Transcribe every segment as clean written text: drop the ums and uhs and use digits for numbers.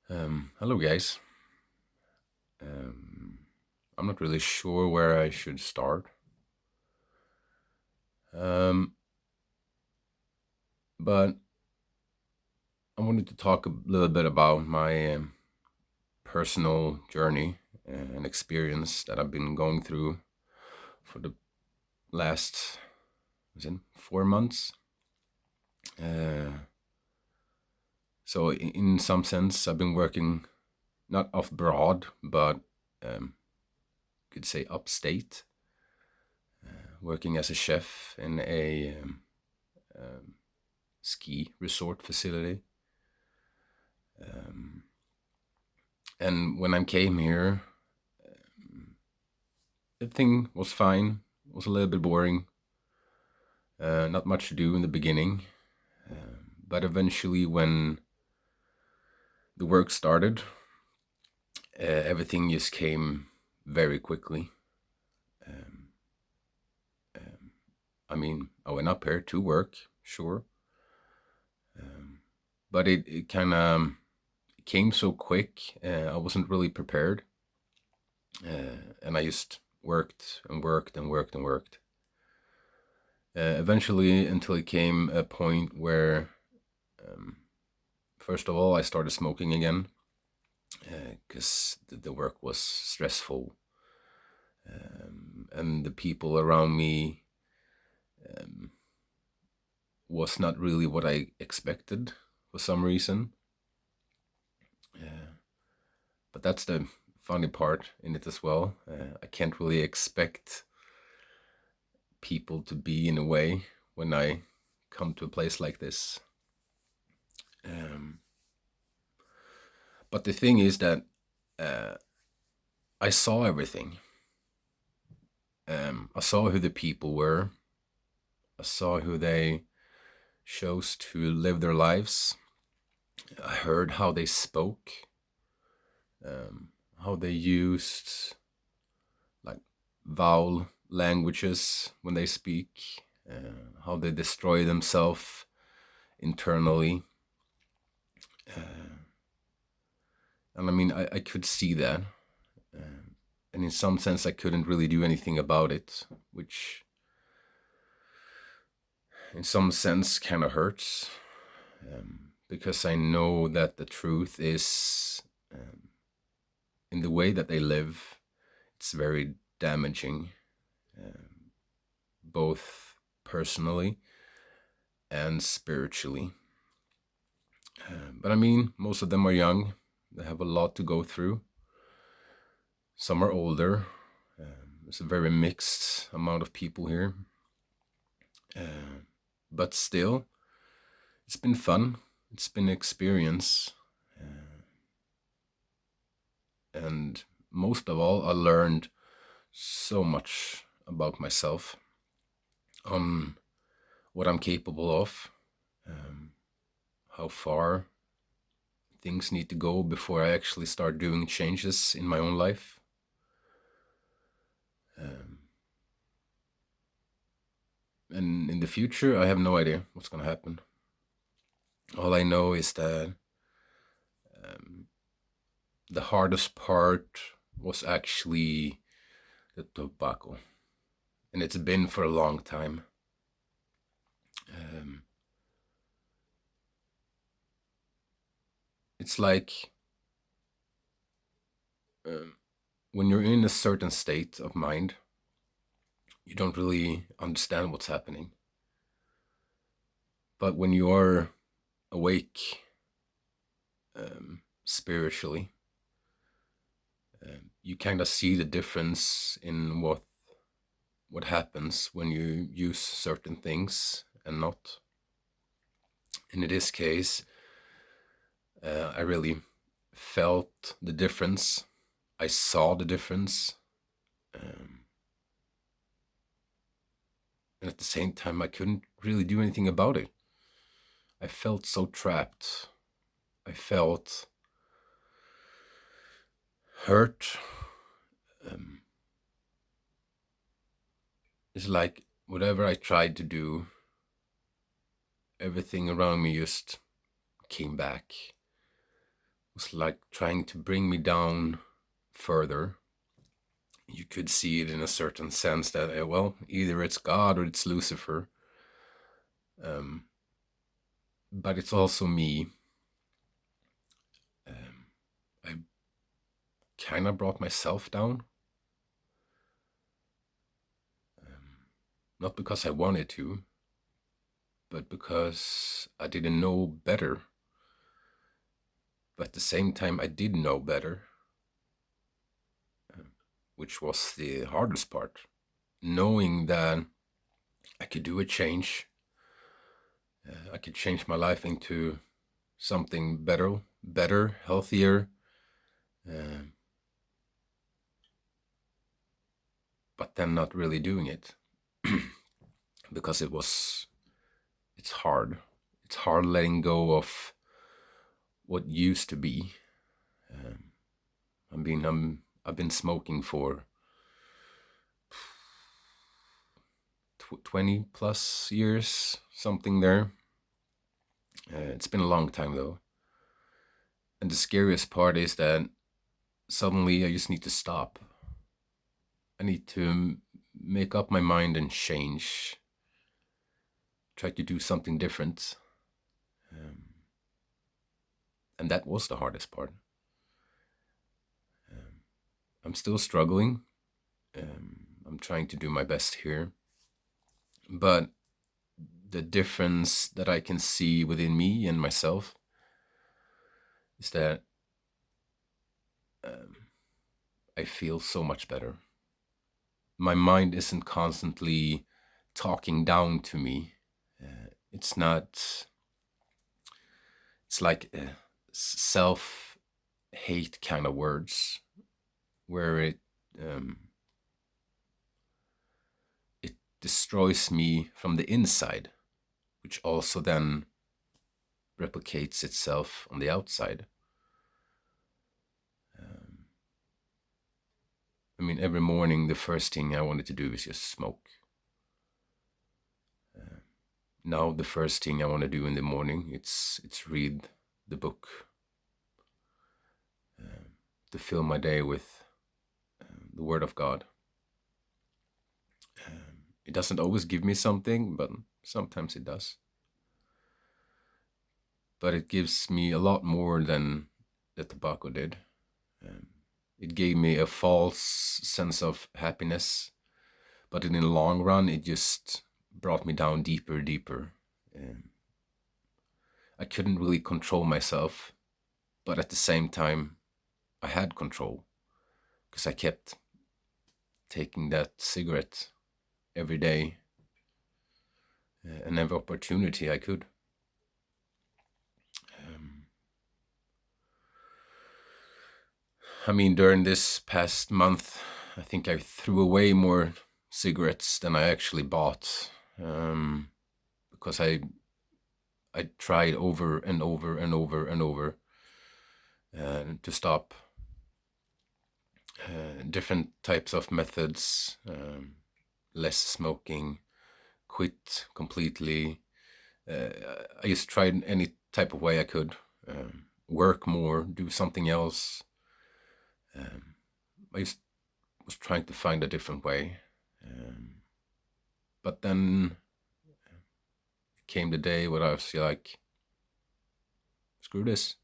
Hello, guys. Um, I'm not really sure where I should start, um, but I wanted to talk a little bit about my personal journey and experience that I've been going through for the last, was it 4 months? Uh, so, in some sense, I've been working not off broad, but um, could say upstate, working as a chef in a um, ski resort facility. Um, and when I came here, everything was fine. It was a little bit boring. Not much to do in the beginning. But eventually, when the work started, everything just came very quickly. Um, um, I went up here to work, sure. But it kind of came so quick, I wasn't really prepared. And I just worked and worked and worked and worked. Eventually, until it came a point where, um, first of all, I started smoking again because the work was stressful, and the people around me um, was not really what I expected for some reason. But that's the funny part in it as well. I can't really expect people to be in a way when I come to a place like this. Um, but the thing is that uh, I saw everything. I saw who the people were. I saw who they chose to live their lives. I heard how they spoke, how they used like vowel languages when they speak, how they destroy themselves internally. And I could see that. And in some sense, I couldn't really do anything about it, which in some sense kind of hurts, because I know that the truth is, in the way that they live, it's very damaging, both personally and spiritually. But most of them are young. They have a lot to go through. Some are older. It's a very mixed amount of people here. But still, it's been fun. It's been an experience. And most of all, I learned so much about myself, on what I'm capable of, how far things need to go before I actually start doing changes in my own life. And in the future, I have no idea what's going to happen. All I know is that the hardest part was actually the tobacco. And it's been for a long time. It's like, when you're in a certain state of mind, you don't really understand what's happening. But when you are awake, spiritually, you kind of see the difference in what happens when you use certain things and not. And in this case, I really felt the difference. I saw the difference. And at the same time, I couldn't really do anything about it. I felt so trapped. I felt hurt. It's like whatever I tried to do, everything around me just came back. was like trying to bring me down further. You could see it in a certain sense that, well, either it's God or it's Lucifer. Um, but it's also me. I kind of brought myself down. Not because I wanted to, but because I didn't know better. But at the same time, I did know better, which was the hardest part. Knowing that I could do a change, I could change my life into something better, healthier, uh, but then not really doing it because it's hard. It's hard letting go of what used to be. I've been smoking for 20 plus years, something there. It's been a long time though. And the scariest part is that suddenly I just need to stop. I need to make up my mind and change. Try to do something different. And that was the hardest part. I'm still struggling. I'm trying to do my best here. But the difference that I can see within me and myself is that I feel so much better. My mind isn't constantly talking down to me. It's not, it's like self-hate kind of words where it destroys me from the inside, which also then replicates itself on the outside. I mean, every morning the first thing I wanted to do is just smoke. Now the first thing I want to do in the morning it's read the book, to fill my day with the Word of God. It doesn't always give me something, but sometimes it does. But it gives me a lot more than the tobacco did. It gave me a false sense of happiness, but in the long run, it just brought me down deeper. I couldn't really control myself, but at the same time, I had control because I kept taking that cigarette every day and every opportunity I could. I mean, during this past month, I think I threw away more cigarettes than I actually bought, because I tried over and over to stop. Different types of methods, less smoking, quit completely. I just tried any type of way I could, work more, do something else. I just was trying to find a different way. But then came the day where I was like, screw this.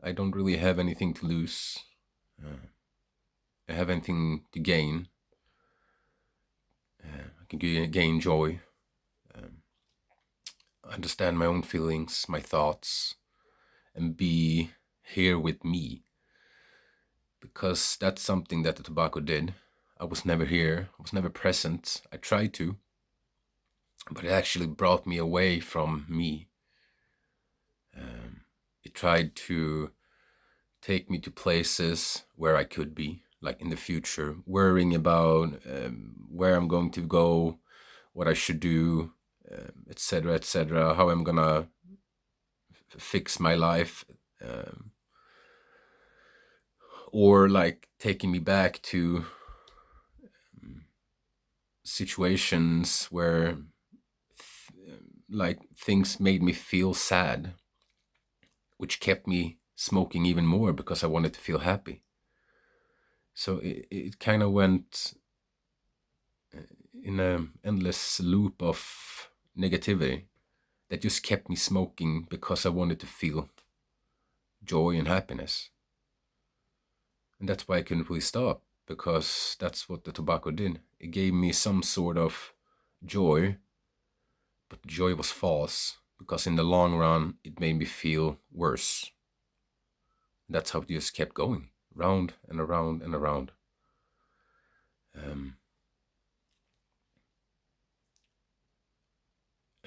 I don't really have anything to lose. I have anything to gain. I can gain joy. Understand my own feelings, my thoughts, and be here with me. Because that's something that the tobacco did. I was never here. I was never present. I tried to, but it actually brought me away from me. It tried to take me to places where I could be, like in the future, worrying about where I'm going to go, what I should do, etc., how I'm gonna fix my life, or like taking me back to situations where like things made me feel sad, which kept me smoking even more because I wanted to feel happy. So it kind of went in an endless loop of negativity that just kept me smoking because I wanted to feel joy and happiness. And that's why I couldn't really stop, because that's what the tobacco did. It gave me some sort of joy, but the joy was false, because in the long run, it made me feel worse. That's how it just kept going, round and around and around. Um,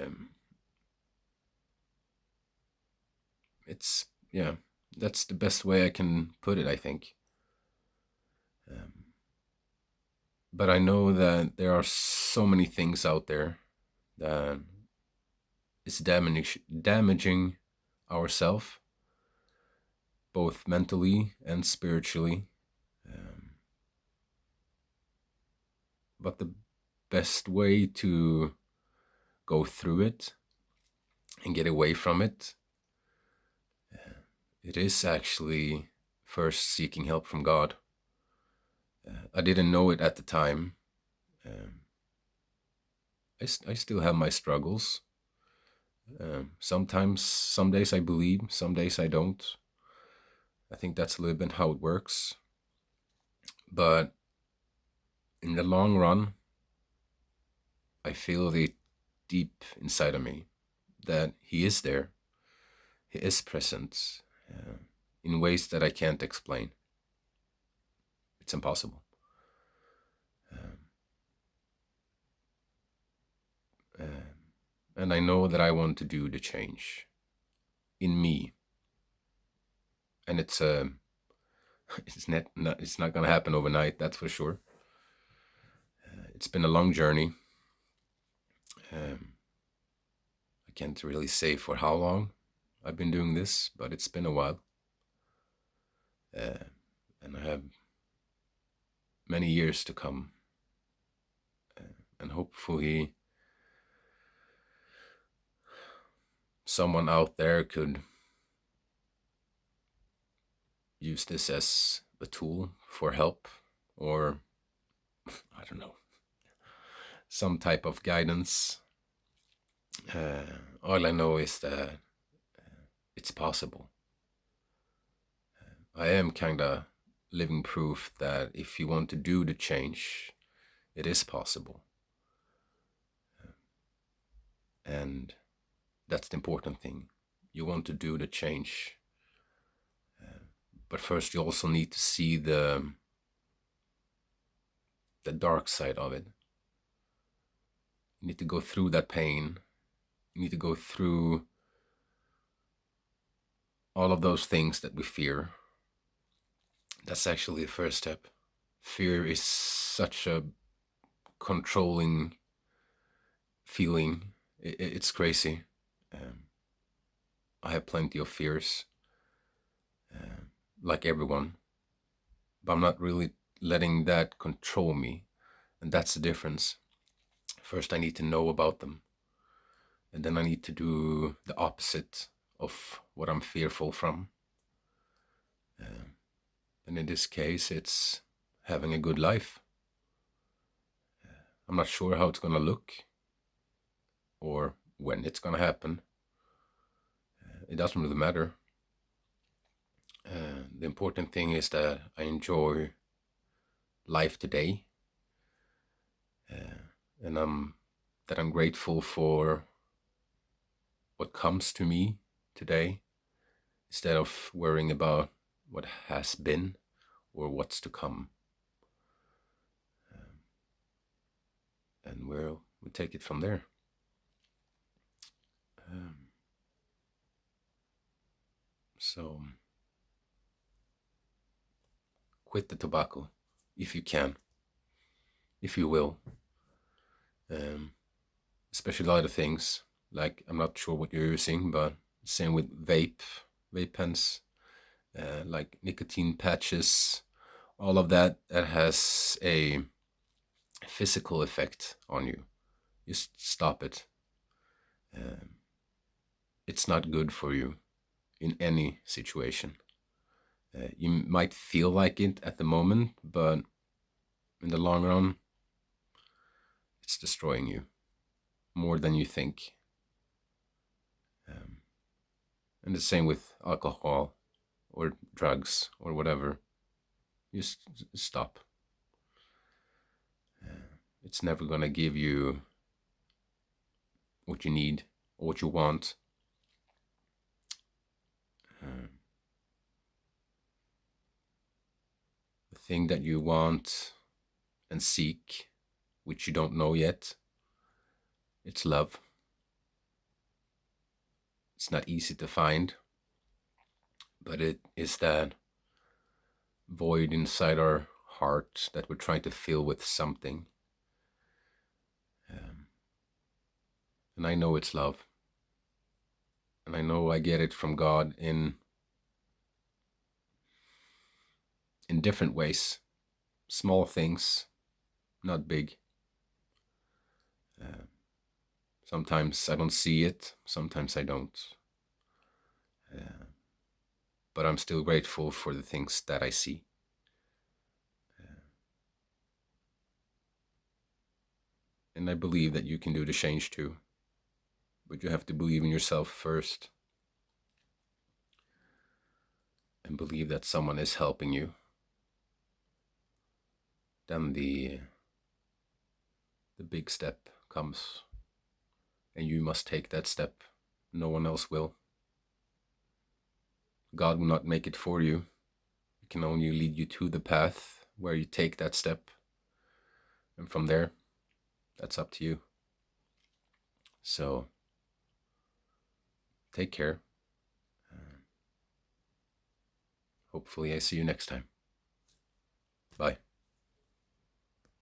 um, it's, yeah, that's the best way I can put it, I think. Um, but I know that there are so many things out there that is damaging ourselves, both mentally and spiritually. Um, but the best way to go through it and get away from it, it is actually first seeking help from God. I didn't know it at the time. Um, I still have my struggles. Sometimes, some days I believe, some days I don't. I think that's a little bit how it works. But in the long run, I feel it deep inside of me that He is there. He is present in ways that I can't explain. It's impossible. Um, uh, and I know that I want to do the change in me, and it's not gonna happen overnight. That's for sure. It's been a long journey. Um, I can't really say for how long I've been doing this, but it's been a while, uh, and I have many years to come, and hopefully someone out there could use this as a tool for help, or I don't know, some type of guidance. All I know is that it's possible. I am kind of living proof that if you want to do the change, it is possible. And that's the important thing. You want to do the change. But first, you also need to see the dark side of it. You need to go through that pain. You need to go through all of those things that we fear. That's actually the first step. Fear is such a controlling feeling. It's crazy. I have plenty of fears, like everyone, but I'm not really letting that control me. And that's the difference. First, I need to know about them. And then I need to do the opposite of what I'm fearful from. And in this case, it's having a good life. I'm not sure how it's going to look or when it's going to happen. It doesn't really matter. The important thing is that I enjoy life today, and I'm grateful for what comes to me today, instead of worrying about what has been or what's to come. And we'll take it from there. So quit the tobacco if you can, if you will. Especially a lot of things, like I'm not sure what you're using, but same with vape pens, like nicotine patches, all of that has a physical effect on you. Just stop it. It's not good for you in any situation. You might feel like it at the moment, but in the long run, it's destroying you more than you think. And the same with alcohol or drugs or whatever. Just stop. It's never going to give you what you need or what you want. The thing that you want and seek, which you don't know yet, it's love. It's not easy to find, but it is that void inside our heart that we're trying to fill with something. And I know it's love. And I know I get it from God in different ways. Small things, not big. Sometimes I don't see it, sometimes I don't. But I'm still grateful for the things that I see. And I believe that you can do the change too. But you have to believe in yourself first. And believe that someone is helping you. Then the big step comes. And you must take that step. No one else will. God will not make it for you. He can only lead you to the path where you take that step. And from there, that's up to you. So, take care. Hopefully I see you next time.